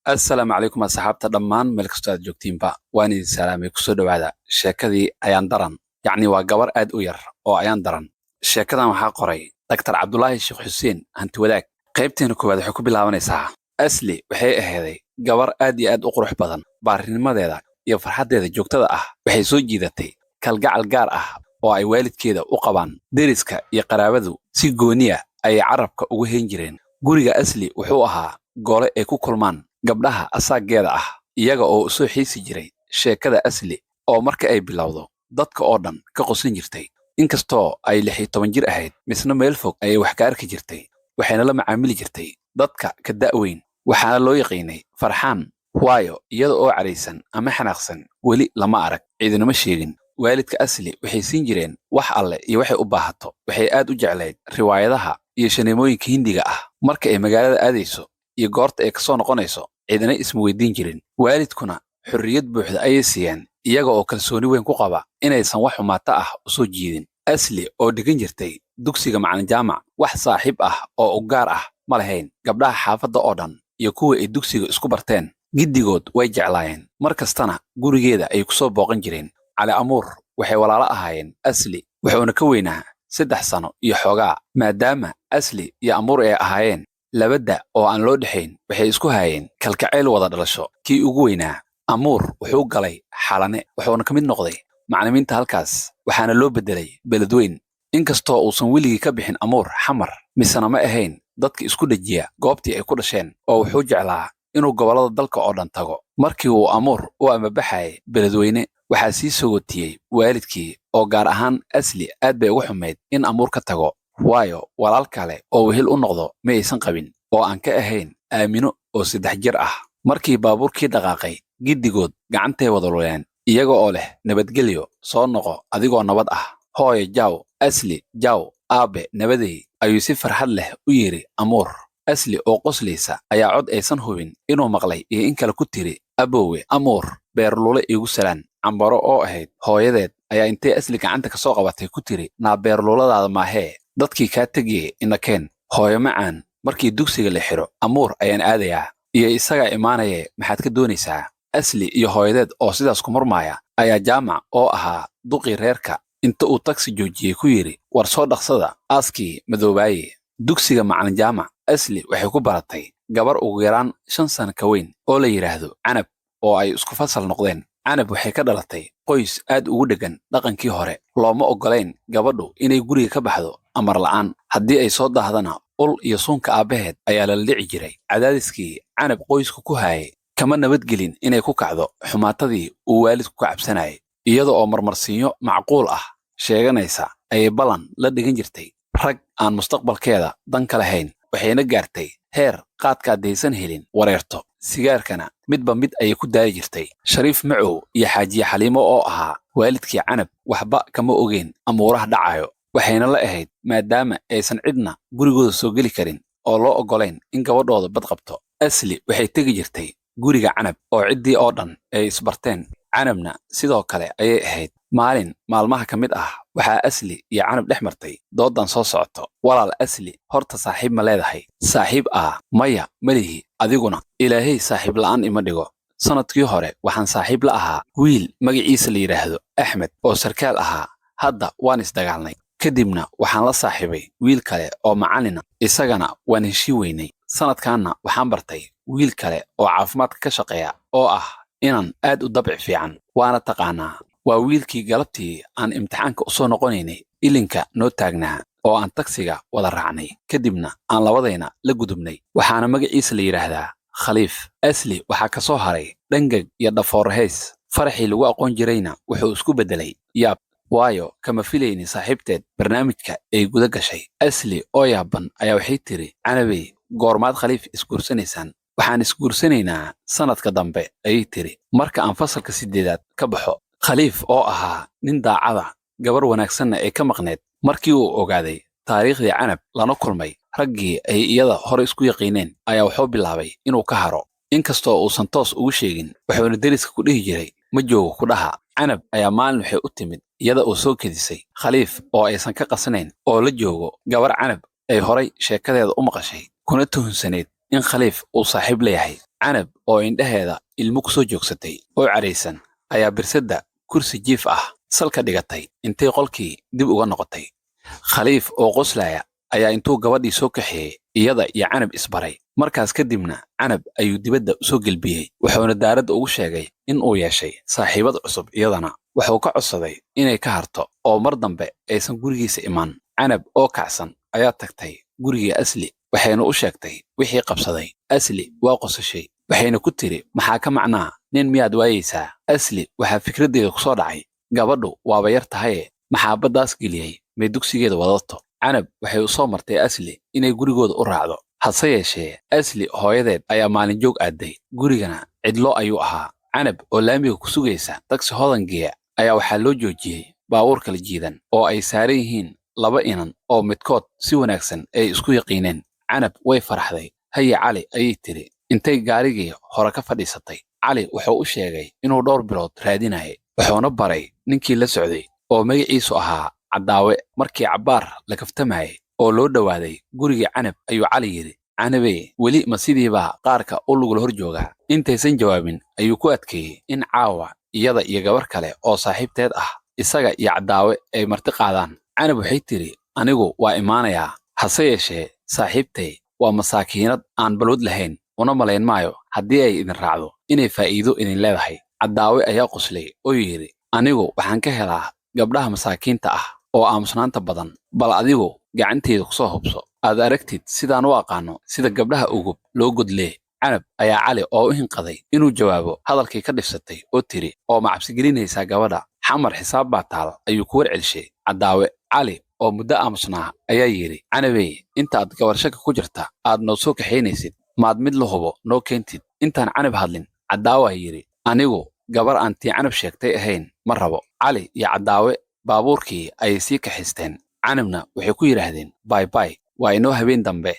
assalaamu calaykum asxaabta dhammaan meel kastoo aad joogtiinba waan idin salaamay kusoo dhowaada sheekadii ayaan daran yacni waa gabar aad u yar oo ayaan daran sheekadan waxaa qoray daktar cabdulaahi sheekh xuseen hantiwadaag qaybteena koowaad waxay ku bilaabanaysaa asli waxay ahayday gabar aad iyo aad u qurux badan baarinimadeeda iyo farxaddeeda joogtada ah waxay soo jiidatay kalgacal gaar ah oo ay waalidkeeda u qabaan deriska iyo qaraabadu si gooniya ayay carabka ugu hayn jireen guriga asli wuxuu ahaa gole ay ku kulmaan gabdhaha asaageeda ah iyaga oo soo xiisi jiray sheekada asli oo marka ay bilowdo dadka oo dhan ka qoslin jirtay inkastoo ay 16 jir ahayd misna meel fog ayay wax ka arki jirtay waxayna la macaamili jirtay dadka ka da'weyn waxaana loo yaqiinay farxaan waayo iyada oo caraysan ama xanaaqsan weli lama arag ciidinama sheegin waalidka asli waxay siin jireen wax alle iyo waxay u baahato waxay aad u jeclayd riwaayadaha iyo shaneemooyinka hindiga ah marka ay magaalada aadayso iyo goorta ay ka soo noqonayso ciidana isma weydiin jirin waalidkuna xorriyad buuxda ayay siiyeen iyaga oo kalsooni weyn ku qaba inaysan wax xumaata ah u soo jiidin asli oo dhigan jirtay dugsiga macalin jaamac wax saaxiib ah oo u gaar ah ma lahayn gabdhaha xaafadda oo dhan iyo kuwa ay dugsiga isku barteen giddigood way jeclaayeen mar kastana gurigeeda ay ku soo booqan jireen cali amuur waxay walaalo ahaayeen asli wuxuuna ka weynaa 3 sano iyo xoogaa maadaama asli iyo amuur ay ahaayeen labada oo aan loo dhaxayn waxay isku haayeen kalgacayl wada dhalasho kii ugu weynaa amuur wuxuu galay xalane wuxuuna ka mid noqday macallimiinta halkaas waxaana loo bedelay beledweyn inkastoo uusan weligii ka bixin amuur xamar misana ma ahayn dadka isku dhajiya goobtii ay ku dhasheen oo wuxuu jeclaa inuu gobollada dalka oo dhan tago markii uu amuur u amabaxayay beledweyne waxaa sii sogotiyey waalidkii oo gaar ahaan asli aad bay uga xumayd in amuur ka tago waayo walaal kale oo wehel u noqdo ma aysan qabin oo aan ka ahayn aamino oo 3 jir ah markii baabuurkii dhaqaaqay giddigood gacantay wada luleen iyaga oo leh nabadgelyo soo noqo adigoo nabad ah hooyo jaw asli jaw aabe nabadey ayuu si farxad leh u yiri amuur asli oo qoslaysa ayaa cod aysan hubin inuu maqlay iyo in kale ku tiri aboowe amuur beerlule iigu salaan cambaro oo ahayd hooyadeed ayaa intay asli gacanta ka soo qabatay ku tiri naa beerluladaada maahee dadkii kaa tegiyey inakeen hooyo macaan markii dugsiga la xiro amuur ayaan aadayaa iyo isagaa imaanayee maxaad ka doonaysaa asli iyo hooyadeed oo sidaas ku murmaaya ayaa jaamac oo ahaa duqii reerka inta uu tagsi joojiyey ku yidhi war soo dhaqsada aaskii madoobaaye dugsiga macalin jaamac asli waxay ku baratay gabar ugu yaraan 5 sano ka weyn oo la yidhaahdo canab oo ay isku fasal noqdeen canab waxay ka dhalatay qoys aad ugu dheggan dhaqankii hore looma oggolayn gabadhu inay guriga ka baxdo amar la'aan haddii ay soo daahdana ul iyo suunka aabbaheed ayaa lala dhici jiray cadaadiskii canab qoysku ku haayay kama nabadgelin inay ku kacdo xumaatadii uu waalidku ka cabsanayay iyada oo marmarsiinyo macquul ah sheeganaysa ayay ballan la dhigan jirtay rag aan mustaqbalkeeda dan ka lahayn waxayna gaartay heer qaadka addaysan helin wareerto sigaarkana midba mid ayay ku daari jirtay shariif macow iyo xaajiye xaliimo oo ahaa waalidkii canab waxba kama ogeyn amuuraha dhacayo waxayna la ahayd maadaama aysan cidna gurigooda soo geli karin oo loo oggolayn in gabadhooda bad qabto asli waxay tegi jirtay guriga canab oo ciddii oo dhan ay isbarteen canabna sidoo kale ayay ahayd maalin maalmaha ka mid ah waxaa asli iyo canab dhex martay doodan soo socoto walaal asli horta saaxiib ma leedahay saaxiib maya malihi adiguna ilaahay saaxiib la'aan ima dhigo sanadkii hore waxaan saaxiib la ahaa wiil magaciisa la yidhaahdo axmed oo sarkaal ahaa hadda waan isdagaalnay kadibna waxaan la saaxiibay wiil kale oo macallina isagana waan heshii weynay sanadkaanna waxaan bartay wiil kale oo caafimaadka ka shaqeeya oo ah inan aad u dabci fiican waana taqaanaa waa wiilkii galabtii aan imtixaanka u soo noqonaynay ilinka noo taagnaa oo aan tagsiga wada raacnay kadibna aan labadayna la gudubnay waxaana magaciisa la yidhaahdaa khaliif asli waxaa ka soo haray dhangag iyo dhafoorhays faraxii lagu aqoon jirayna wuxuu isku beddelay yaab waayo kama filayni saaxiibteed barnaamijka ay guda gashay asli oo yaaban ayaa waxay tiri canabey goormaad khaliif isguursanaysaan waxaan isguursanaynaa sanadka dambe ayay tiri marka aan fasalka 8aad ka baxo khaliif oo ahaa nin daacada gabar wanaagsanna ay ka maqneed markii uu ogaaday taariikhdii canab lana kulmay raggii ay iyada hore isku yaqiineen ayaa wuxuu bilaabay inuu ka haro inkastoo uusan toos ugu sheegin wuxuuna deriska ku dhihi jiray ma joogo ku dhaha canab ayaa maalin waxay u timid iyada oo soo kedisay khaliif oo aysan ka qasnayn oo la joogo gabar canab ay horay sheekadeeda u maqashay kuna tuhunsaneyd in khaliif uu saaxiib leeyahay canab oo indhaheeda ilmo ku soo joogsatay oo caraysan ayaa birsadda kursi jiif ah salka dhigatay intay qolkii dib uga noqotay. khaliif oo qoslaya ayaa intuu gabadhii soo kaxeeyey iyada iyo canab isbaray. markaas kadibna canab ayuu dibadda u soo gelbiyey wuxuuna daaradda ugu sheegay in uu yeeshay saaxiibad cusub. iyadana wuxuu ka codsaday inay ka harto oo mar dambe aysan gurigiisa imaan. canab oo kacsan ayaa tagtay gurigii asli waxayna u sheegtay wixii qabsaday. asli waa qosashay waxayna ku tiri maxaa ka macnaa nin miyaad waayaysaa? asli waxaa fikraddeeda ku soo dhacay gabadhu waaba yar tahaye maxaa baddaas geliyey may dugsigeeda wadato. canab waxay u soo martay asli inay gurigooda u raacdo. hase yeeshee asli hooyadeed ayaa maalin joog aaday gurigana cidlo ayuu ahaa. canab oo laamiga ku sugaysa tagsi hodangeya ayaa waxaa loo joojiyey baabuur kala jiidan oo ay saaran yihiin laba inan oo midkood si wanaagsan ay isku yaqiineen. canab way faraxday. haye cali ayay tiri intay gaarigii hore ka fadhiisatay. cali wuxuu u sheegay inuu dhowr bilood raadinayay wuxuuna baray ninkii la socday oo magaciisu ahaa caddaawe. markii cabbaar la kaftamayay oo loo dhowaaday gurigii canab ayuu cali yidhi canabee weli ma sidiibaa qaarka u lugula hor joogaa? intaysan jawaabin ayuu ku adkeeyey in caawa iyada iyo gabar kale oo saaxiibteed ah isaga iyo caddaawe ay marti qaadaan. canab waxay tiri anigu waa imaanayaa hase yeeshee saaxiibtay waa masaakiinad aan balwad lahayn una malayn maayo haddii ay idin raacdo inay faa'iido idin leedahay. caddaawe ayaa qoslay oo yidhi anigu waxaan ka helaa gabdhaha masaakiinta ah oo aamusnaanta badan bal adigu gacanteeda ku soo hubso aad aragtid sidaan u aqaano sida gabdhaha ugub loo godlee. canab ayaa cali oo u hinqaday inuu jawaabo hadalkii ka dhifsatay oo tiri oo ma cabsigelinaysaa gabadha? xamar xisaab baa taal ayuu ku warcelshay caddaawe. cali oo muddo aamusnaa ayaa yidhi canabey intaaad gabarshaka ku jirta aad noo soo kaxaynaysid maad mid la hubo noo keentid. intaan canab hadlin caddaawa yidhi anigu gabar aan tii canab sheegtay ahayn ma rabo. cali iyo caddaawe baabuurkii ayay sii kaxaysteen. canabna waxay ku yidhaahdeen baybay waa inoo habeen dambe.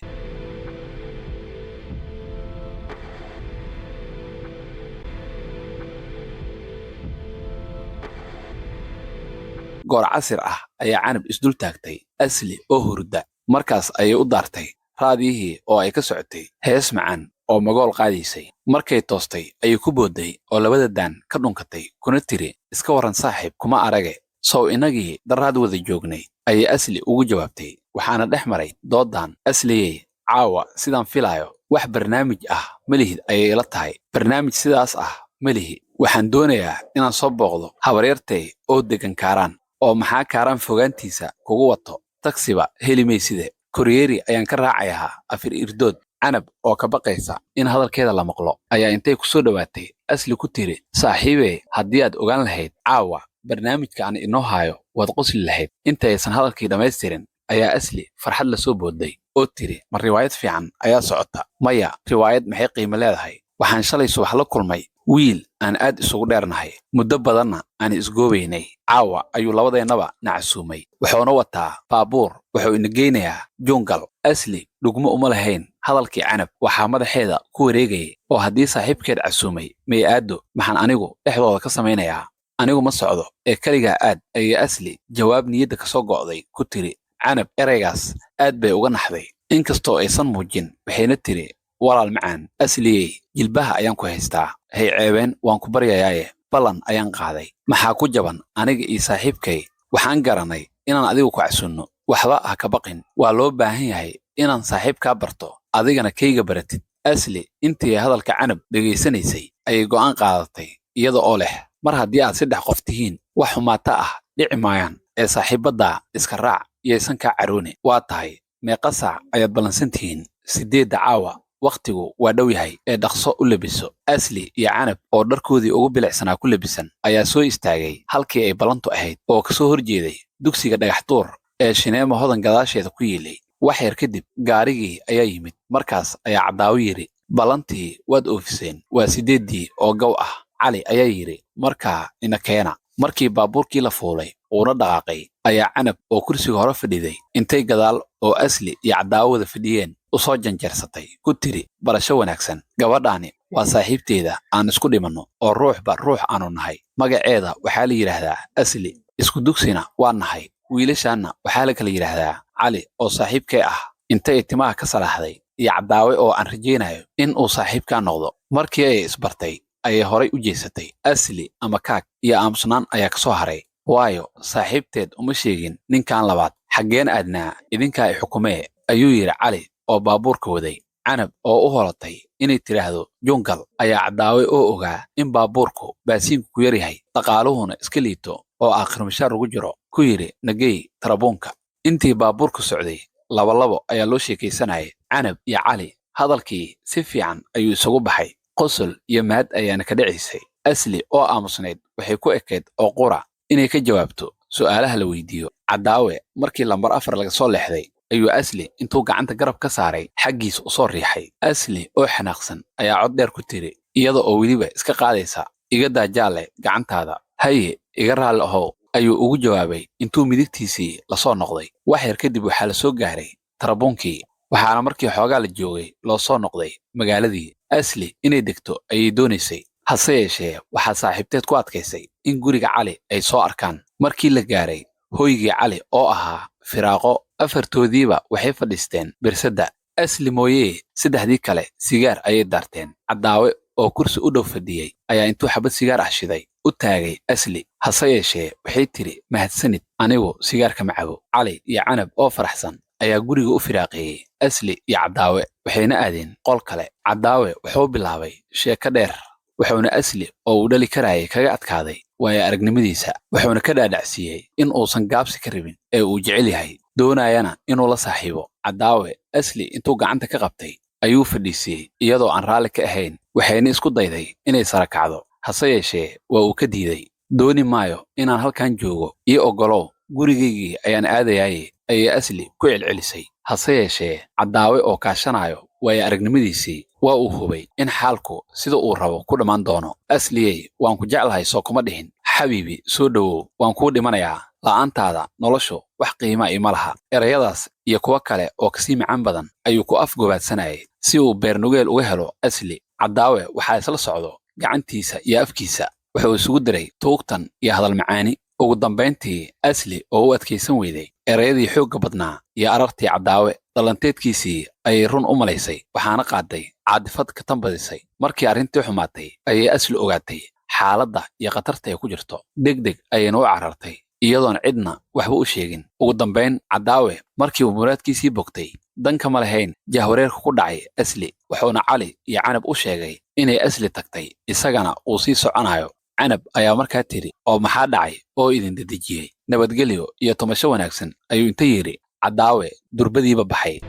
goor casir ah ayaa canab isdul taagtay asli oo hurda. markaas ayay u daartay raadiyihii oo ay ka socotay hees macaan oo magool qaadaysay. markay toostay ayay ku boodday oo labada daan ka dhunkatay kuna tiri iska warran saaxiib kuma arage sow inagii daraad wada joognay ayay asli ugu jawaabtay. waxaana dhex maray doodaan. asliyey caawa sidaan filaayo wax barnaamij ah ma lihid ayay ila tahay. barnaamij sidaas ah ma lihi. waxaan doonayaa inaan soo booqdo habaryartay oo deggan kaaraan. oo maxaa kaaraan fogaantiisa kugu wato? tagsiba heli mayside koryeeri ayaan ka raacayaa afar irdood. canab oo ka baqaysa in hadalkeeda la maqlo ayaa intay ku soo dhowaatay asli ku tiri saaxiibey haddii aad ogaan lahayd caawa barnaamijka aan inoo haayo waad qosli lahayd. intaysan hadalkii dhammaystirin ayaa asli farxad la soo boodday oo tiri ma riwaayad fiican ayaa socota? maya riwaayad maxay qiimo leedahay? waxaan shalay subax la kulmay wiil aan aad isugu dheernahay muddo badanna aan isgoobaynay. caawa ayuu labadeennaba nacasuumay wuxuuna wataa baabuur wuxuu ina geynayaa jungal. asli dhugmo uma lahayn hadalkii canab waxaa madaxeeda ku wareegayay oo haddii saaxiibkeed casuumay may aaddo maxaan anigu dhexdooda ka samaynayaa? anigu ma socdo ee keligaa aad ayay asli jawaab niyadda ka soo go'day ku tiri. canab eraygaas aad bay uga naxday inkastoo aysan muujin waxayna tiri walaal macaan asliyey jilbaha ayaan ku haystaa hay ceebeen waan ku baryayaaye ballan ayaan qaaday. maxaa ku jaban aniga iyo saaxiibkay waxaan garanay inaan adigu ku casunno waxba ha ka baqin. waa loo baahan yahay inaan saaxiibkaa barto adigana kayga baratid. asli intii hadalka canab dhegaysanaysay ayay go'aan qaadatay iyada oo leh mar haddii aad 3 qof tihiin wax xumaata ah dhici maayaan ee saaxiibaddaa iska raac iyaysan kaa caroone. waa tahay meeqa saac ayaad ballansan tihiin? 8 caawa wakhtigu waa dhow yahay ee dhaqso u labiso. asli iyo canab oo dharkoodii ugu bilicsanaa ku labisan ayaa soo istaagay halkii ay ballantu ahayd oo ka soo horjeeday dugsiga dhagaxtuur ee shineemo hodan gadaasheeda ku yiilay. wax yar kadib gaarigii ayaa yimid. markaas ayaa caddaawo yidhi ballantii waad oofiseen waa 8 oo gow ah. cali ayaa yidhi markaa ina keena. markii baabuurkii la fuulay uuna dhaqaaqay ayaa canab oo kursiga hore fadhiday intay gadaal oo asli iyo caddaawo wada fadhiyeen u soo janjeersatay ku tiri barasho wanaagsan. gabadhaani waa saaxiibteeda aan isku dhimanno oo ruuxba ruux aanu nahay. magaceeda waxaa la yidhaahdaa asli isku dugsina waa nahay. wiilashaanna waxaa la kala yidhaahdaa cali oo saaxiibkee ah. intay timaha ka salaaxday iyo caddaawe oo aan rajaynayo in uu saaxiibkaa noqdo. markii ay isbartay ayay horay u jeesatay. asli ama kaag iyo aamusnaan ayaa ka soo haray, waayo saaxiibteed uma sheegin ninkan labaad. xaggeen aadnaa idinkaa i xukumee, ayuu yidhi cali oo baabuurka waday. canab oo u holatay inay tidhaahdo jungal ayaa caddaawe oo ogaa in baabuurku baasiinku ku yar yahay, dhaqaaluhuna iska liito oo aakhirmashaar ugu jiro, ku yidhi nagey tarabuunka. intii baabuurku socday labalabo ayaa loo sheekaysanayay. canab iyo cali hadalkii si fiican ayuu isagu baxay. qosol iyo mahad ayaana ka dhacaysay. asli oo aamusnayd waxay ku ekayd oo qura inay ka jawaabto su'aalaha la weydiiyo. caddaawe markii lambar 4 laga soo leexday ayuu asli intuu gacanta garab ka saaray xaggiis u soo riixay. asli oo xanaaqsan ayaa cod dheer ku tiri, iyada oo weliba iska qaadaysa, iga daa jaalle gacantaada. haye iga raalli ahow, ayuu ugu jawaabay intuu midigtiisii la soo noqday. wax yar kadib waxaa la soo gaaray tarabuunkii, waxaana markii xoogaa la joogay loo soo noqday magaaladii. asli inay degto ayay doonaysay, hase yeeshee waxaa saaxiibteed ku adkaysay in guriga cali ay soo arkaan. markii la gaaray hooygii cali oo ahaa firaaqo, afartoodiiba waxay fadhiisteen birsadda. asli mooyee 3dii kale sigaar ayay daarteen. caddaawe oo kursi u dhow fadhiyey ayaa intuu xabad sigaar ah shiday u taagay asli, hase yeeshee waxay tidhi mahadsanid, anigu sigaarka ma cabo. cali iyo canab oo faraxsan ayaa guriga u firaaqeeyey asli iyo caddaawe, waxayna aadeen qol kale. caddaawe wuxuu bilaabay sheeko dheer, wuxuuna asli oo uu dhali karayay kaga adkaaday waayo aragnimadiisa, wuxuuna ka dhaadhacsiiyey in uusan gaabsi ka rabin ee uu jecel yahay, doonayana inuu la saaxiibo. caddaawe asli intuu gacanta ka qabtay ayuu fadhiisiyey iyadoo aan raalli ka ahayn, waxayna isku dayday inay sara kacdo, hase yeeshee waa uu ka diiday. dooni maayo inaan halkan joogo, ii oggolow, gurigaygii ayaan aadayaaye, ayay asli ku celcelisay. hase yeeshee caddaawe oo kaashanayo waayo aragnimadiisii waa uu hubay in xaalku sida uu rabo ku dhammaan doono. asliyey waan ku jeclahay soo kuma dhihin, xabiibi soo dhowow, waan kuu dhimanayaa, la'aantaada noloshu wax qiima ima laha. erayadaas iyo kuwo kale oo kasii macaan badan ayuu ku afgobaadsanayay si uu beernugeel uga helo asli. caddaawe waxaa isla socdo gacantiisa iyo afkiisa, wuxuu isugu diray tuugtan iyo hadal macaani. ugu dambayntii asli oo u adkaysan weyday erayadii xoogga badnaa iyo arartii caddaawe, dhalanteedkiisii ayay run u malaysay, waxaana qaaday caadifad ka tanbadisay. markii arrintii xumaatay ayay asli ogaatay xaaladda iyo khatarta ay ku jirto. degdeg ayayna u carartay iyadoon cidna waxba u sheegin. ugu dambayn caddaawe markii uu muraadkiisii bogtay, danka ma lahayn jahwareerka ku dhacay asli, wuxuuna cali iyo canab u sheegay inay asli tagtay, isagana uu sii soconayo. canab ayaa markaa tidhi, oo maxaa dhacay oo idin dedejiyey? nabadgelyo iyo tumasho wanaagsan, ayuu inta yidhi. caddaawe durbadiiba baxay.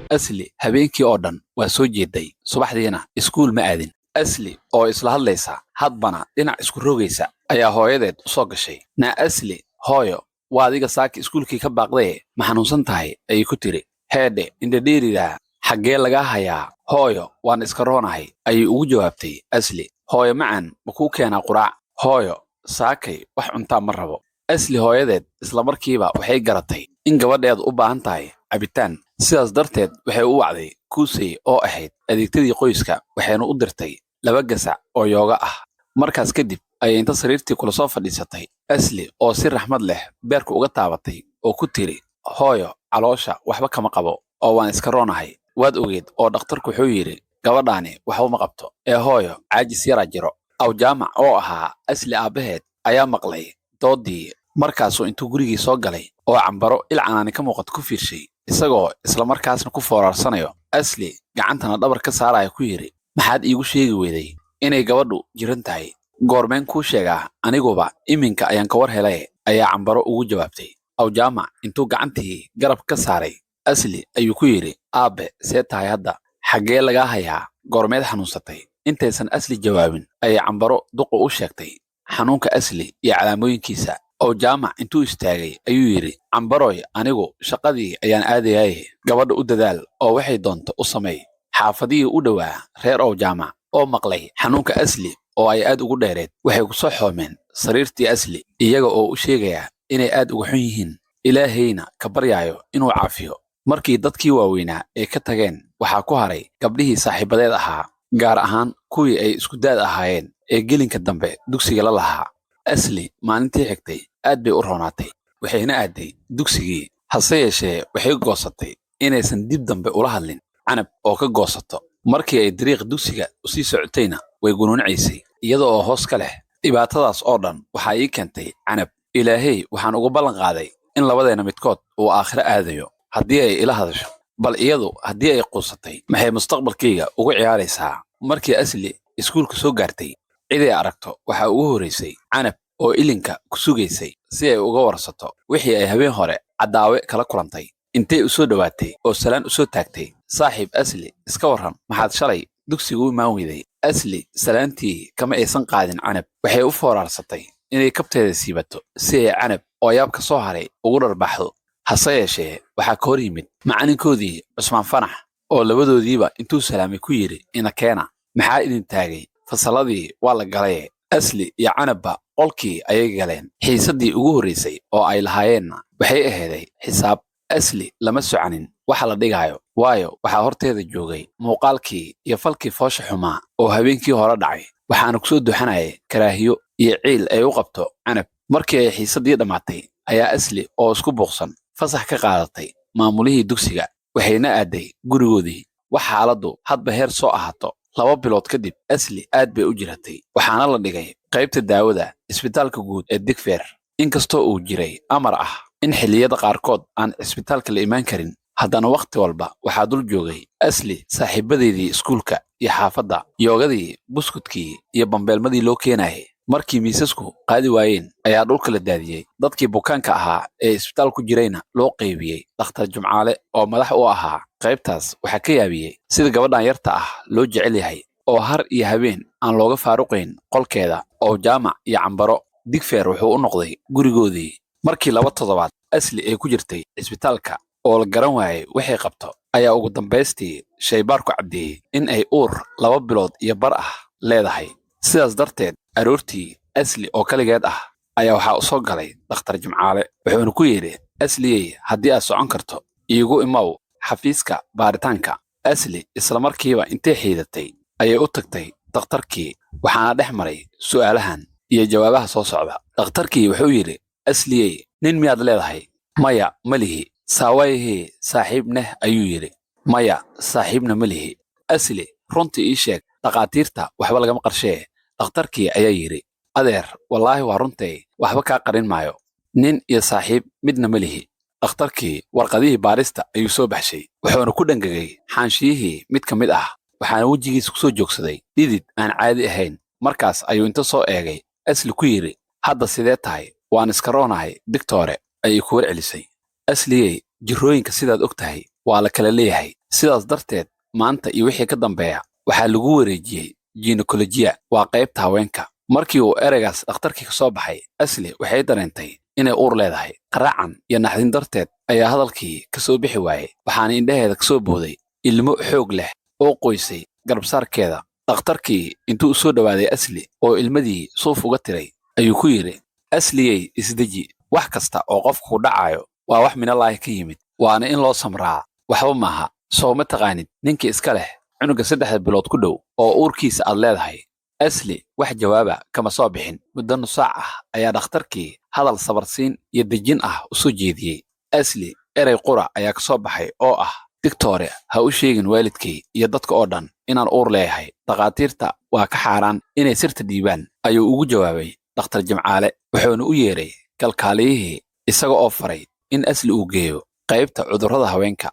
asli habeenkii oo dhan waa soo jeeday, subaxdiina iskuul ma aadin. asli oo isla hadlaysa hadbana dhinac isku rogaysa ayaa hooyadeed u soo gashay. naa asli, hooyo, waa adiga saaki iskuulkii ka baaqdaye ma xanuunsan tahay? ayay ku tidhi. heedhe indhadheeridaa, xaggee lagaa hayaa? hooyo waan iska roonahay, ayay ugu jawaabtay asli. hooyo macan ma kuu keenaa quraac? hooyo saakay wax cuntaa ma rabo. asli hooyadeed isla markiiba waxay garatay in gabadheedu u baahan tahay cabitaan, sidaas darteed waxay u wacday kuusey oo ahayd adeegtadii qoyska, waxayna u dirtay 2 gasac oo yooga ah. markaas kadib ayay inta sariirtii kula soo fadhiisatay asli oo si raxmad leh beerka uga taabatay oo ku tiri, hooyo caloosha waxba kama qabo oo waan iska roonahay. waad ogeed oo dhakhtarku wuxuu yidhi gabadhaani waxba ma qabto, ee hooyo caajis yaraa jiro. aw jaamac oo ahaa asli aabbaheed ayaa maqlay doodii, markaasuu intuu gurigii soo galay oo cambaro ilcanaani ka muuqato ku fiirshay, isagoo isla markaasna ku fooraarsanayo. asli gacantana dhabar ka saaraya ku yidhi, maxaad iigu sheegi weyday inay gabadhu jiran tahay? goormeen kuu sheegaa? aniguba iminka ayaan ka war helay, ayaa cambaro ugu jawaabtay. aw jaamac intuu gacantii garab ka saaray asli ayuu ku yidhi, aabbe see tahay hadda? xaggee lagaa hayaa? goormeed xanuunsatay? intaysan asli jawaabin ayay cambaro duqu u sheegtay xanuunka asli iyo calaamooyinkiisa. aw jaamac intuu istaagay ayuu yidhi, cambaroy, anigu shaqadii ayaan aadayaaye, gabadha u dadaal oo waxay doonto u sameey. xaafadihii u dhowaa reer aw jaamac oo maqlay xanuunka asli oo ay aad ugu dheereed waxay ku soo xoomeen sariirtii asli, iyaga oo u sheegaya inay aad uga xun yihiin, ilaahayna ka baryaayo inuu caafiyo. markii dadkii waaweynaa ay ka tageen waxaa ku haray gabdhihii saaxiibadeed ahaa, gaar ahaan kuwii ay isku daad ahaayeen ee gelinka dambe dugsiga la lahaa. Asli maalintii xigtay aad bay u roonaatay, waxayna aaday dugsigii. Hase yeeshee waxay goosatay inaysan dib dambe ula hadlin Canab oo ka goosato. Markii ay dariiq dugsiga u sii socotayna way gunuunaysay iyada oo hoos ka leh dhibaatadaas oo dhan waxaa ii keentay Canab. Ilaahay waxaan uga ballan qaaday in labadeena midkood uu aakhiro aadayo haddii ay ila hadasho. Bal iyadu haddii ay quusatay maxay mustaqbalkayga ugu ciyaaraysaa? Markii Asli iskuulka soo gaartay, cid ay aragto waxaa ugu horeysay Canab oo ilinka ku sugaysay si ay uga warsato wixii ay habeen hore cadaawe kala kulantay. Intay u soo dhawaatay oo salaan u soo taagtay, saaxiib Asli iska warran, maxaad shalay dugsiga u imaan weyday? Asli salaantii kama aysan qaadin Canab. Waxay u fooraarsatay inay kabteeda siibato si ay Canab oo yaabka soo haray ugu dharbaxdo. Hase yeeshee waxaa ka hor yimid macalinkoodii Cusmaan Fanax oo labadoodiiba intuu salaamay ku yidhi ina keena, maxaa idin taagay? Fasalladii waa la galay. Asli iyo Canabba qolkii ayay galeen. Xiisaddii ugu horreysay oo ay lahaayeenna waxay aheeday xisaab. Asli lama soconin waxa la dhigaayo, waayo waxaa horteeda joogay muuqaalkii iyo falkii foosha xumaa oo habeenkii hore dhacay. Waxaana ku soo duxanayay karaahiyo iyo ciil ay u qabto Canab. Markii ay xiisaddii dhammaatay ayaa Asli oo isku buuqsan fasax ka qaadatay maamulihii dugsiga, waxayna aaday gurigoodii. Wax xaaladdu hadba heer soo ahaato, 2 bilood kadib Asli aad bay u jiratay, waxaana la dhigay qaybta daawada isbitaalka guud ee Digfaar. Inkastoo uu jiray amar ah in xilliyada qaarkood aan isbitaalka la imaan karin, haddana wakhti walba waxaa dul joogay Asli saaxiibadeedii iskuulka iyo xaafadda, yoogadii, buskudkii iyo bambeelmadii loo keenayay. Markii miisasku qaadi waayeen ayaa dhulka la daadiyey. Dadkii bukaanka ahaa ee isbitaal ku jirayna loo qaybiyey Dhakhtar Jumcaale oo madax u ahaa qaybtaas. Waxaa ka yaabiyey sida gabadhan yarta ah loo jecel yahay oo har iyo habeen aan looga faaruqayn qolkeeda oo jaamac iyo cambaro. Digfaar wuxuu u noqday gurigoodii. Markii 2 toddobaad Asli ay ku jirtay isbitaalka oo la garan waayay waxay qabto, ayaa ugu dambaystii shaybaarku caddeeyey in ay uur 2 bilood iyo bar ah leedahay. Sidaas darteed aroortii Asli oo kaligeed ah ayaa waxaa u soo galay Dhakhtar Jumcaale, wuxuuna ku yidhi, Asliyey haddii aad socon karto iigu imaw xafiiska baaritaanka. Asli isla markiiba intay xiidatay ayay u tagtay dhakhtarkii, waxaana dhex maray su'aalahan iyo jawaabaha soo socda. Dhakhtarkii wuxuu yidhi, Asliyey nin miyaad leedahay? Maya ma lihi. Saawayahee saaxiib neh ayuu yidhi. Maya saaxiibna ma lihi. Asli runtii ii sheeg, dhakhaatiirta waxba lagama qarshee. Dhakhtarkii ayaa yidhi, adeer wallaahi waa runtay, waxba kaa qarin maayo. Nin iyo saaxiib midna ma lihi. Dhakhtarkii warqadihii baarista ayuu soo baxshay, wuxuuna ku dhangagay xaanshiyihii mid ka mid ah, waxaana wejigiisa ku soo joogsaday dhidid aan caadi ahayn. Markaas ayuu inta soo eegay Asli ku yidhi, hadda sidee tahay? Waan iska roonahay digtoore, ayay ku warcelisay. Asliyey jirrooyinka sidaad og tahay waa la kala leeyahay. Sidaas darteed maanta iyo wixii ka dambeeya waxaa lagu wareejiyey gynecologiya, waa qaybta haweenka. Markii uu ereygaas dhakhtarkii ka soo baxay, Asli waxay dareentay inay uur leedahay. Qaraacan iyo naxdin darteed ayaa hadalkii ka soo bixi waayey, waxaana indhaheeda ka soo booday ilmo xoog leh oo qoysay garabsaarkeeda. Dhakhtarkii intuu u soo dhowaaday Asli oo ilmadii suuf uga tiray ayuu ku yidhi, Asliyey isdeji, wax kasta oo qofku ku dhacayo waa wax minallaahi ka yimid, waana in loo samraa. Waxba maaha, soo ma taqaanid ninkii iska leh cunuga 3 bilood ku dhow oo uurkiisa aad leedahay? Asli wax jawaaba kama soo bixin. Muddo nus saac ah ayaa dhakhtarkii hadal sabarsiin iyo dejin ah u soo jeediyey. Asli erey qura ayaa ka soo baxay oo ah, digtoore ha u sheegin waalidkay iyo dadka oo dhan inaan uur leeyahay. Dhakhaatiirta waa ka xaaraan inay sirta dhiibaan, ayuu ugu jawaabay Dhakhtar Jumcaale. Wuxuuna u yeeray kalkaaliyihii isaga oo faray in Asli uu geeyo qaybta cudurrada haweenka.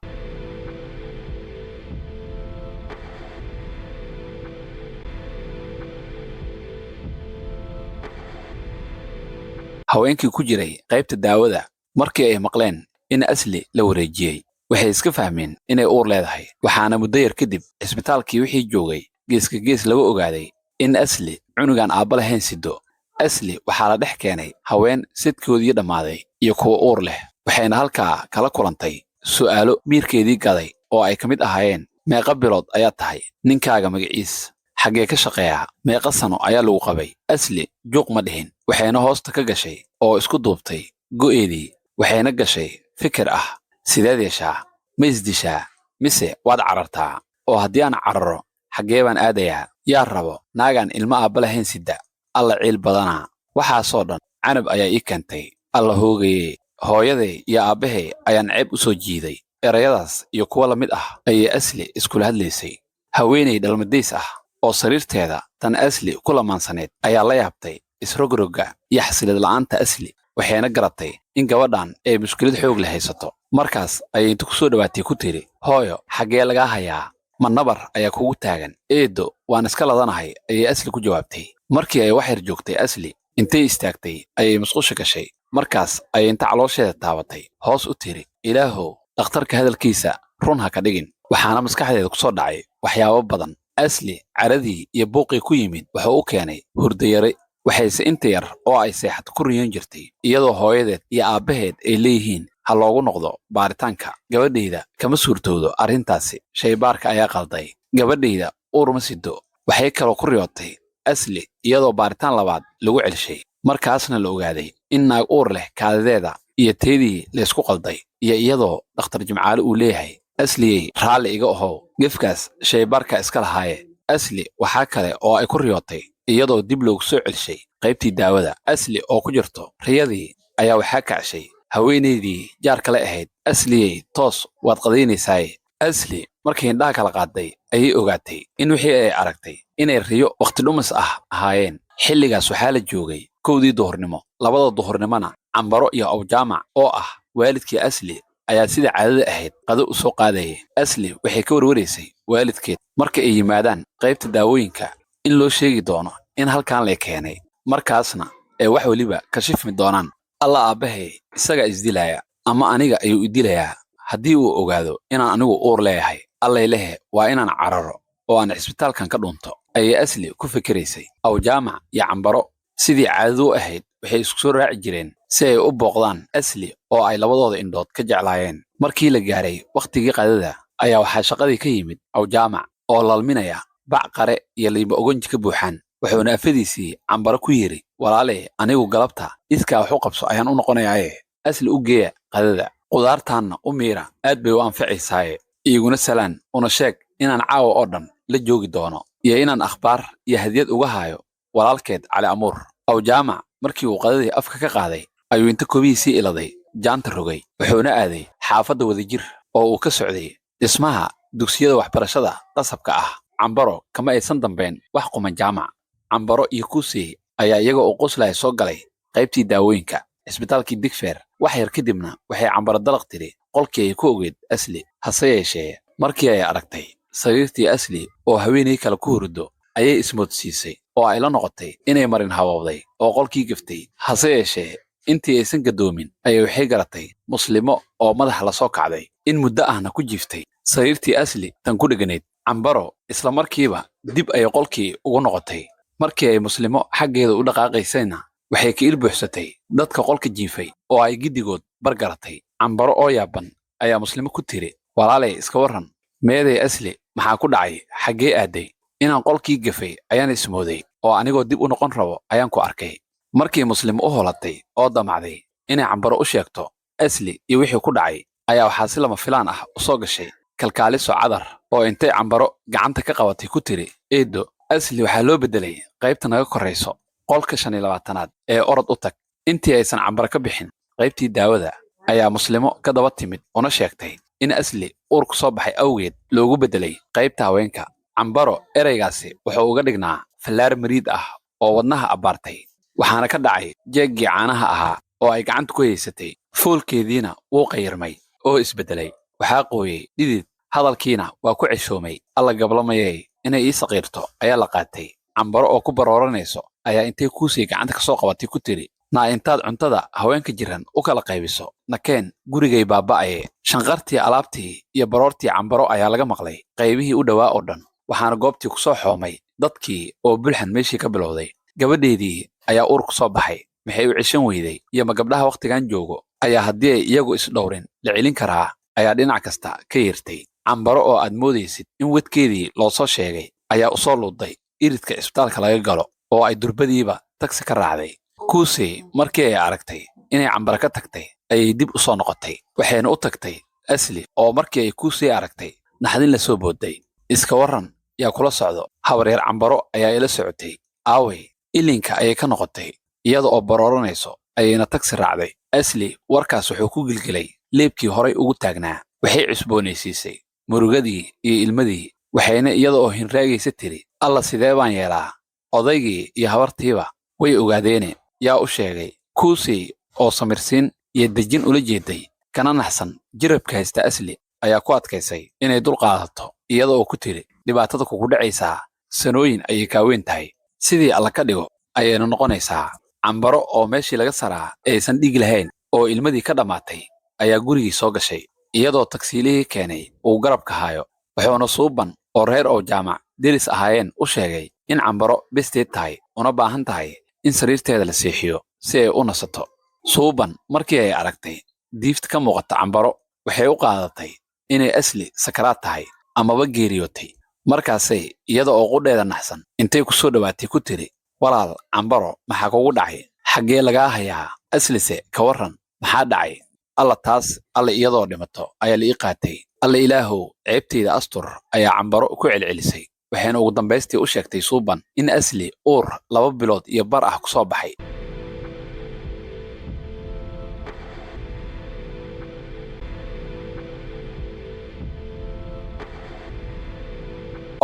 Haweenkii ku jiray qaybta daawada markii ay maqleen in Asli la wareejiyey, waxay iska fahmeen inay uur leedahay. Waxaana muddo yar kadib isbitaalkii wixii joogay geeska gees laga ogaaday in Asli cunugan aabba lahayn sido. Asli waxaa la dhex keenay haween sidkoodii dhammaaday iyo kuwa uur leh, waxayna halkaa kala kulantay su'aalo miirkeedii gaday oo ay ka mid ahaayeen, meeqa bilood ayaa tahay? Ninkaaga magaciis? xaggee ka shaqeeyaa? meeqa sano ayaa lagu qabay? Asli juuq ma dhihin, waxayna hoosta ka gashay oo isku duubtay go'eedii. Waxayna gashay fikir ah, sideed yeeshaa? Ma isdishaa mise waad carartaa? oo haddii aan cararo xaggee baan aadayaa yaa rabo naagaan ilma aabba lahayn sida alla ciil badanaa waxaasoo dhan canab ayaa ii keentay alla hoogayey hooyaday iyo aabbahay ayaan ceeb u soo jiiday erayadaas iyo kuwa la mid ah ayay asli iskula hadlaysay haweenay dhalmadays ah oo sariirteeda tan asli ku lamaansaneed ayaa la yaabtay isrogrogga iyo xasilid la'aanta asli waxayna garatay in gabadhan ay mushkilad xoog la haysato markaas ayay inta ku soo dhowaatay ku tiri hooyo xaggee lagaa hayaa ma nabar ayaa kugu taagan eedo waan iska ladanahay ayay asli ku jawaabtay markii ay wax yar joogtay asli intay istaagtay ayay musqusha gashay markaas ayay inta caloosheeda taabatay hoos u tiri ilaahow dhakhtarka hadalkiisa run ha ka dhigin waxaana maskaxdeeda ku soo dhacay waxyaabo badan asli caradii iyo buuqii ku yimid wuxuu u keenay hurdayare waxayse inta yar oo ay seexad ku riyan jirtay iyadoo hooyadeed iyo aabbaheed ay leeyihiin ha loogu noqdo baaritaanka gabadhayda kama suurtowdo arrintaasi shaybaarka ayaa qalday gabadhayda uur ma sido waxay kaloo ku riyootay asli iyadoo baaritaan labaad lagu celshay markaasna la ogaaday in naag uur leh kaadadeeda iyo teedii laysku qalday iyo iyadoo dhakhtar jimcaale uu leeyahay asliyey raalli iga ahow gefkaas shaybaarka iska lahaaye asli waxaa kale oo ay ku riyootay iyadoo dib loogu soo celshay qaybtii daawada asli oo ku jirto riyadii ayaa waxaa kacshay haweenaydii jaar kale ahayd asliyey toos waad qadaynaysaay asli markay indhaha kala qaaday ayay ogaatay in wixii ay aragtay inay riyo wakhti dhumis ah ahaayeen xilligaas waxaa la joogay kowdii duhurnimo labada duhurnimona cambaro iyo awjaamac oo ah waalidkii asli ayaa sida caadada ahayd qado u soo qaadayay asli waxay ka warwaraysay waalidkeed marka ay yimaadaan qaybta daawooyinka in loo sheegi doono in halkan la keenay markaasna ay wax weliba ka shifmi doonaan alla aabbahay isagaa isdilaya ama aniga ayuu idilayaa haddii uu ogaado inaan anigu uur leeyahay allay lehe waa inaan cararo oo aan cisbitaalkan ka dhunto ayay asli ku fikiraysay awjaamac iyo cambaro sidii caadadu u ahayd waxay isku soo raaci jireen si ay u booqdaan asli oo ay labadooda indhood ka jeclaayeen markii la gaaray wakhtigii qadada ayaa waxaa shaqadii ka yimid awjaamac oo lalminaya bac qare iyo liiba ogonji ka buuxaan wuxuuna afadiisii cambaro ku yidhi walaaley anigu galabta iskaa wax u qabso ayaan u noqonayaaye asli u geeya qadada qudaartaanna u miira aad bay u anfacaysaaye iiguna salaan una sheeg inaan caawa oo dhan la joogi doono iyo inaan akhbaar iyo hadiyad uga haayo walaalkeed cali amuur awjaamac markii uu qadadii afka ka qaaday ayuu inta kobihiisii iladay jaanta rogay wuxuuna aaday xaafadda wadajir oo uu ka socday dhismaha dugsiyada waxbarashada qasabka ah cambaro kama aysan dambayn wax quman jaamac cambaro iyo kuusey ayaa iyaga oo qoslaya soo galay qaybtii daawooyinka cisbitaalkii digfeer wax yar kadibna waxay cambaro dalaq tiri qolkii ay ku ogeed asli hase yeeshee markii ay aragtay sariirtii asli oo haweenay kale ku hurdo ayay ismoodsiisay oo ay la noqotay inay marin haboobday oo qolkii gaftay hase yeeshee intii aysan gadoomin ayay waxay garatay muslimo oo madaxa la soo kacday in muddo ahna ku jiiftay sariirtii asli tan ku dheganayd cambaro isla markiiba dib ay qolkii ugu noqotay markii ay muslimo xaggeeda u dhaqaaqaysayna waxay ka ilbuuxsatay dadka qolka jiifay oo ay giddigood bargaratay cambaro oo yaaban ayaa muslimo ku tiri walaalay iska warran meeday asli maxaa ku dhacay xaggee aaday inaan qolkii gafay ayaan ismooday oo anigoo dib u noqon rabo ayaan ku arkay markii muslimo u holatay oo damacday inay cambaro u sheegto asli iyo wixii ku dhacay ayaa waxaa si lama filaan ah u soo gashay kalkaaliso cadar oo intay cambaro gacanta ka qabatay ku tiri eedo asli waxaa loo beddelay qaybta naga korrayso qolka 25aad ee orod u tag intii aysan cambaro ka bixin qaybtii daawada ayaa muslimo ka daba timid una sheegtay in asli uurku soo baxay awgeed loogu beddelay qaybta haweenka cambaro ereygaasi wuxuu uga dhignaa fallaar mariid ah oo wadnaha abbaartay waxaana ka dhacay jeeggii caanaha ahaa oo ay gacanta ku haysatay foolkeediina wuu qayirmay oo isbeddelay waxaa qooyey dhidid hadalkiina waa ku ceshoomay alla gablamayay inay ii saqiirto ayaa la qaatay cambaro oo ku barooranayso ayaa intay kuusii gacanta ka soo qabatay ku tiri naa intaad cuntada haweenka jiran u kala qaybiso nakeen gurigay baaba'aye shanqartii alaabtii iyo baroortii cambaro ayaa laga maqlay qaybihii u dhowaa oo dhan waxaana goobtii ku soo xoomay dadkii oo bulxan meeshii ka bilowday gabadheedii ayaa uur ku soo baxay maxay u ceshan weyday iyo ma gabdhaha wakhtigan joogo ayaa haddii ay iyagu isdhowrin la celin karaa ayaa dhinac kasta ka yeertay cambaro oo aad moodaysid in wedkeedii loo soo sheegay ayaa u soo luudday iridka cisbitaalka laga galo oo ay durbadiiba tagsi ka raacday kuusey markii ay aragtay inay cambaro ka tagtay ayay dib u soo noqotay waxayna u tagtay asli oo markii ay kuusey aragtay naxdin la soo boodday iska warran yaa kula socdo. Habaryar Cambaro ayaa ila socotay. Aaway, ilinka ayay ka noqotay. Iyada oo barooranayso ayayna tagsi raacday. Asli warkaas wuxuu ku gilgilay leebkii horay ugu taagnaa. Waxay cusboonaysiisay murugadii iyo ilmadii, waxayna iyada oo hinraagaysa tiri, alla sidee baan yeelaa? Odaygii iyo habartiiba way ogaadeene. Yaa u sheegay kuusii oo samirsiin iyo dejin ula jeeday kana naxsan jirabka haysta Asli ayaa ku adkaysay inay dul qaadato, iyada oo ku tiri dhibaatada kugu dhacaysaa sanooyin ayay kaa weyn tahay, sidii alla ka dhigo ayayna noqonaysaa. Cambaro oo meeshii laga saraa aysan dhiig lahayn oo ilmadii ka dhammaatay ayaa gurigii soo gashay, iyadoo tagsiilihii keenay uu garabka haayo. wuxuuna Suuban oo reer oo jaamac deris ahaayeen u sheegay in Cambaro besteed tahay una baahan tahay in sariirteeda la seexiyo si ay u nasato. Suuban markii ay aragtay diifta ka muuqata Cambaro waxay u qaadatay inay Asli sakaraad tahay amaba geeriyootay. Markaasay iyada oo qudheeda naxsan intay ku soo dhawaatay ku tiri, walaal Cambaro maxaa kugu dhacay? Xaggee lagaa hayaa? Aslise ka warran maxaa dhacay? alla taas alla iyadoo dhimato ayaa la ii qaatay. alla ilaahow ceebtayda astur ayaa Cambaro ku celcelisay. waxayna ugu dambaystii u sheegtay Suuban in Asli uur 2 bilood iyo bar ah ku soo baxay.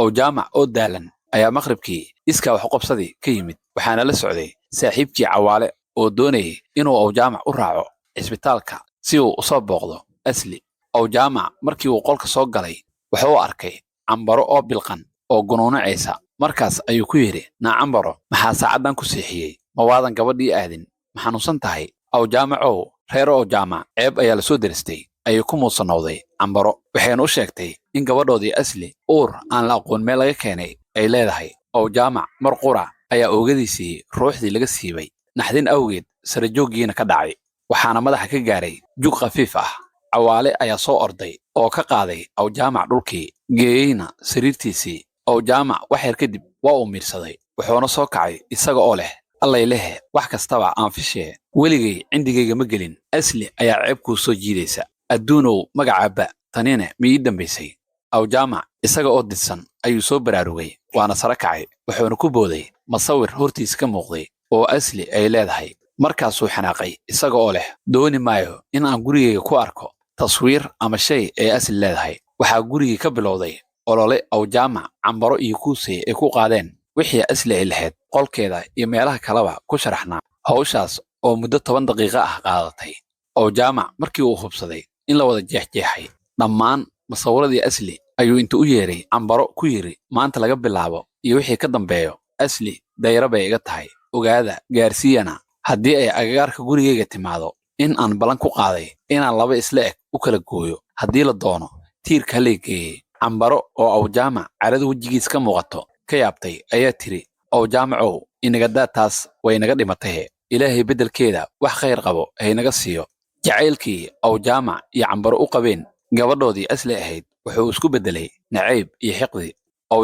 oo jaamac oo daalan ayaa maqribkii iska wax u qabsaday ka yimid, waxaana la socday saaxiibkii Cawaale oo doonayay inuu jaamac u raaco isbitaalka si uu u soo booqdo Asli. jaamac markii uu qolka soo galay wuxuu arkay Cambaro oo bilqan oo gunuunacaysa. markaas ayuu ku yiri, "Na Cambaro, maxaa saacadan ku seexiyay? Ma waadan gabadhii aadin? Ma xanuunsan tahay?" jaamacow, reer jaamac ceeb ayaa la soo diristay ayay ku muusanowday Cambaro. waxayna u sheegtay in gabadhoodii Asli uur aan la aqoon meel laga keenay ay leedahay. jaamac mar qura ayaa oogadiisii ruuxdii laga siibay, naxdin awgeed sare jooggiina ka dhacay, waxaana madaxa ka gaaray jug khafiif ah. Cawaale ayaa soo orday oo ka qaaday jaamac dhulkii, geeyeyna sariirtiisii. jaamac wax yar kadib waa uu miirsaday, wuxuuna soo kacay isaga oo leh, allay lehe wax kastaba aan fishee weligay cindigayga ma gelin. Asli ayaa ceeb kuu soo jiidaysa, adduunow magacaaba tanina miyii dambaysay. jaamac isaga oo didsan ayuu soo baraarugay, waana sare kacay, wuxuuna ku booday masawir hortiisa ka muuqday oo Asli ay leedahay. markaasuu xanaaqay isaga oo leh, dooni maayo in aan gurigayga ku arko taswiir ama shay ay Asli leedahay. waxaa gurigii ka bilowday olole jaamac Cambaro iyo kuusay ay ku qaadeen wixii Asli ay lahayd, qolkeeda iyo meelaha kaleba ku sharaxnaa. hawshaas oo muddo 10 daqiiqo ah qaadatay. jaamac markii uu hubsaday in la wada jeexjeexay dhammaan masawiradii Asli ayuu inta u yeeray Cambaro ku yiri, maanta laga bilaabo iyo wixii ka dambeeyo Asli dayra bay iga tahay, ogaada gaarsiiyana haddii ay agagaarka gurigayga timaado in aan balan ku qaaday inaan laba isla eg u kala gooyo, haddii la doono tiirka halay geeyey. Cambaro oo jaamac carada wejigiis ka muuqato ka yaabtay ayaa tiri, jaamacow inaga taas way naga dhimatay, ilaahay beddelkeeda wax khayr qabo haynaga siiyo. jacaylkii jaamac iyo Cambaro u qabeen gabadhoodii Asli ahayd wuxuu isku beddelay nacayb iyo xiqdi.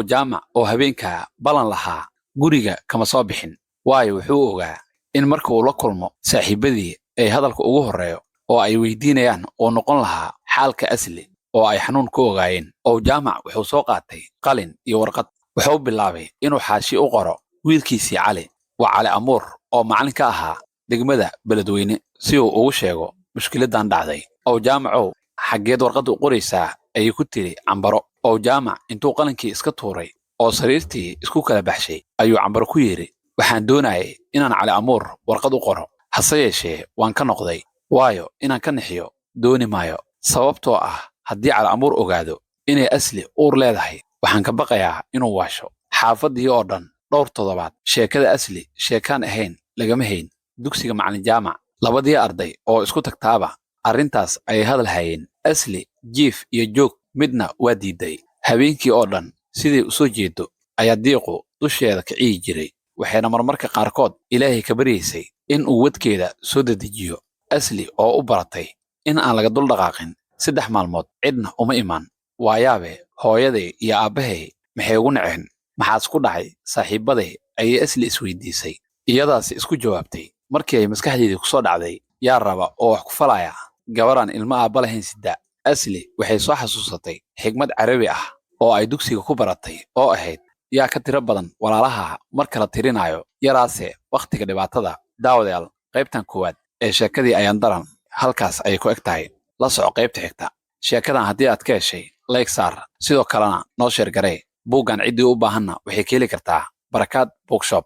jaamac oo habeenkaa balan lahaa guriga kama soo bixin, waayo wuxuu ogaa in marka uu la kulmo saaxiibadii ay hadalka ugu horeeyo oo ay weydiinayaan oo noqon lahaa xaalka Asli oo ay xanuun ku ogaayeen. jaamac wuxuu soo qaatay qalin iyo warqad, wuxuu bilaabay inuu xaashi u qoro wiilkiisii Cali, waa Cali Amuur oo macallin ka ahaa degmada Beledweyne, si uu ugu sheego mushkiladan dhacday. jaamacow xaggeed warqad u qoraysaa ayay ku tiri Cambaro. jaamac intuu qalinkii iska tuuray oo sariirtii isku kala baxshay ayuu Cambaro ku yiri, waxaan doonayay inaan Cali Amuur warqad u qoro, hase yeeshee waan ka noqday, waayo inaan ka nixiyo dooni maayo, sababtoo ah haddii Cali Amuur ogaado inay Asli uur leedahay waxaan ka baqayaa inuu waasho. xaafadii oo dhan dhowr toddobaad sheekada Asli sheekaan ahayn lagama hayn. dugsiga macallin jaamac labadii arday oo isku tagtaaba arrintaas ayay hadal hayeen. Asli jiif iyo joog midna waa diiday. habeenkii oo dhan sidii u soo jeedo ayaa diiqu dusheeda ka ciyi jiray, waxayna marmarka qaarkood ilaahay ka baryaysay in uu wadkeeda soo dedejiyo. Asli oo u baratay in aan laga dul dhaqaaqin 3 maalmood cidna uma iman. waayaabe hooyaday iyo aabbahay maxay ugu naceen? maxaas ku dhacay saaxiibaday? ayay Asli isweydiisay. iyadaas isku jawaabtay markii ay maskaxdeedii ku soo dhacday, yaa raba oo wax ku falaya gabaraan ilmo aabba lahayn sida. Asli waxay soo xasuusatay xigmad Carabi ah oo ay dugsiga ku baratay oo ahayd yaa ka tiro badan walaalaha marka la tirinayo yaraase wakhtiga dhibaatada. Daawadayaal, qaybtan koowaad ee sheekadii ayaan daran halkaas ayay ku eg tahay. La soco qaybta xigta. sheekadan haddii aad ka heshay like saar, sidoo kalena noo sheer garee. buuggan ciddii u baahanna waxay ka heli kartaa Barakaad Bookshop.